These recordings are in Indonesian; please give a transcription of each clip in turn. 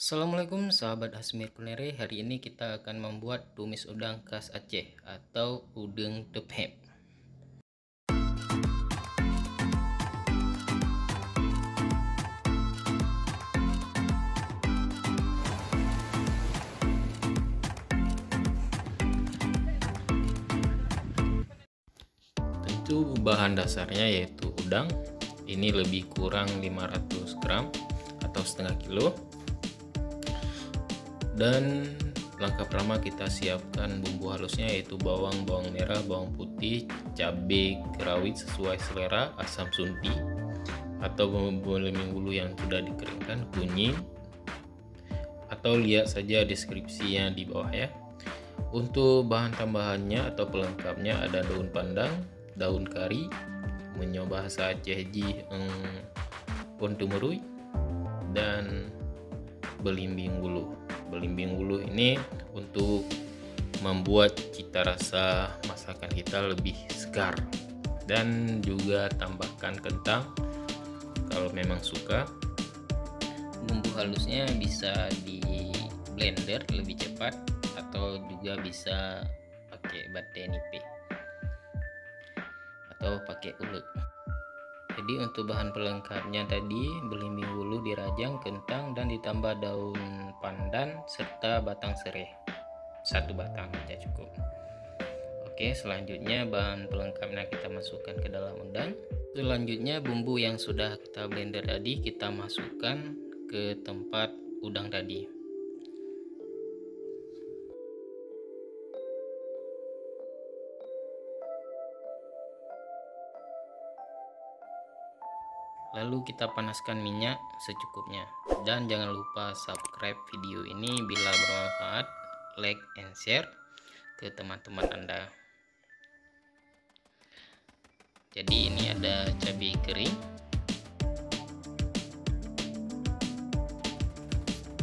Assalamualaikum sahabat Asmir Kulere. Hari ini kita akan membuat tumis udang khas Aceh atau udang tephep. Tentu bahan dasarnya yaitu udang. Ini lebih kurang 500 gram atau setengah kilo. Dan langkah pertama kita siapkan bumbu halusnya yaitu bawang merah, bawang putih, cabai rawit sesuai selera, asam sunti atau bumbu leming yang sudah dikeringkan, kunyit, atau lihat saja deskripsinya di bawah ya. Untuk bahan tambahannya atau pelengkapnya ada daun pandan, daun kari, menyo bahasa Aceh ji pon tumurui, dan belimbing bulu. Belimbing bulu ini untuk membuat cita rasa masakan kita lebih segar, dan juga tambahkan kentang kalau memang suka. Bumbu halusnya bisa di blender lebih cepat atau juga bisa pakai bate nipe atau pakai uleg. Jadi untuk bahan pelengkapnya tadi belimbing bulu dirajang, kentang, dan ditambah daun pandan serta batang serai. 1 batang saja cukup. Oke, selanjutnya bahan pelengkapnya kita masukkan ke dalam udang. Selanjutnya bumbu yang sudah kita blender tadi kita masukkan ke tempat udang tadi. Lalu kita panaskan minyak secukupnya, dan jangan lupa subscribe video ini bila bermanfaat, like and share ke teman-teman Anda. Jadi ini ada cabai kering.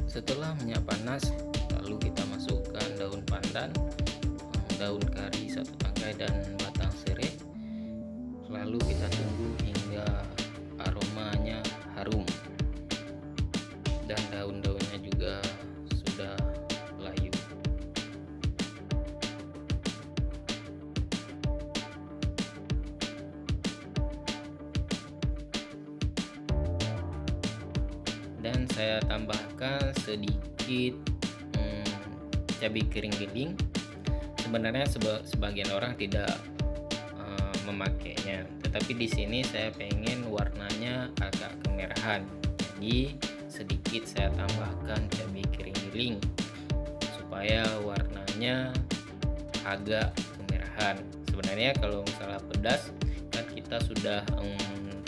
Setelah minyak panas, lalu kita masukkan daun pandan, daun kari 1 tangkai, dan batang serai. Lalu kita tunggu hingga aromanya harum dan daun-daunnya juga sudah layu. Dan saya tambahkan sedikit cabai kering giling. Sebenarnya sebagian orang tidak memakainya, tetapi di sini saya pengen warnanya agak kemerahan, jadi sedikit saya tambahkan cabai kering giling supaya warnanya agak kemerahan. Sebenarnya kalau misalnya pedas kan kita sudah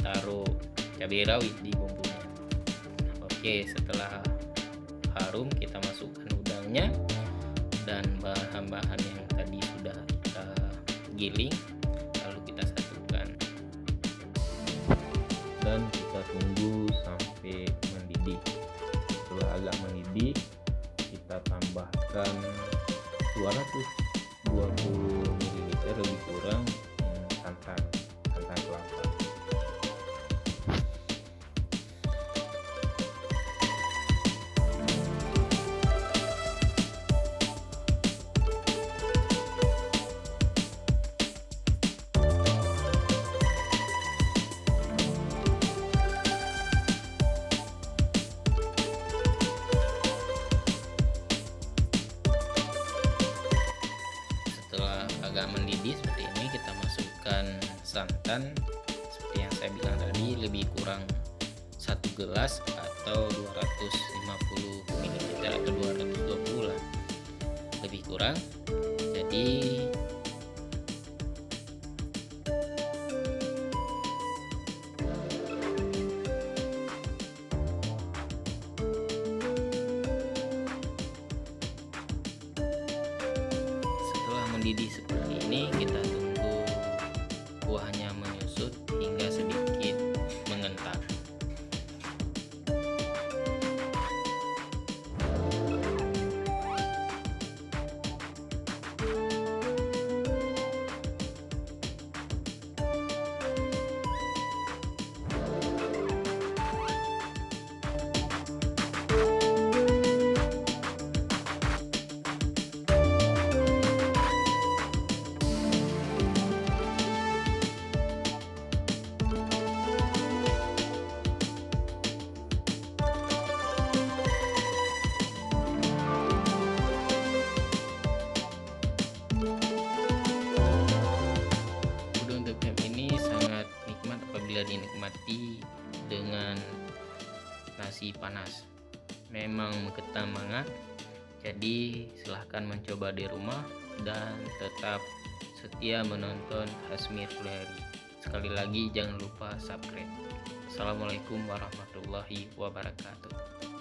taruh cabai rawit di bumbunya. Oke, setelah harum kita masukkan udangnya dan bahan-bahan yang tadi sudah kita giling, lalu kita satukan dan kita tunggu sampai mendidih. Setelah agak mendidih, kita tambahkan 220 ml lebih kurang santan kelapa. Agak mendidih seperti ini, kita masukkan santan seperti yang saya bilang tadi, lebih kurang 1 gelas atau 250 ml atau 220 lah, lebih kurang. Jadi mendidih seperti ini, kita tunggu kuahnya menyusut hingga sedikit mengental. bisa dinikmati dengan nasi panas. Memang menggetar mangat, jadi silahkan mencoba di rumah dan tetap setia menonton Hasmi Sulehari. Sekali lagi jangan lupa subscribe. Assalamualaikum warahmatullahi wabarakatuh.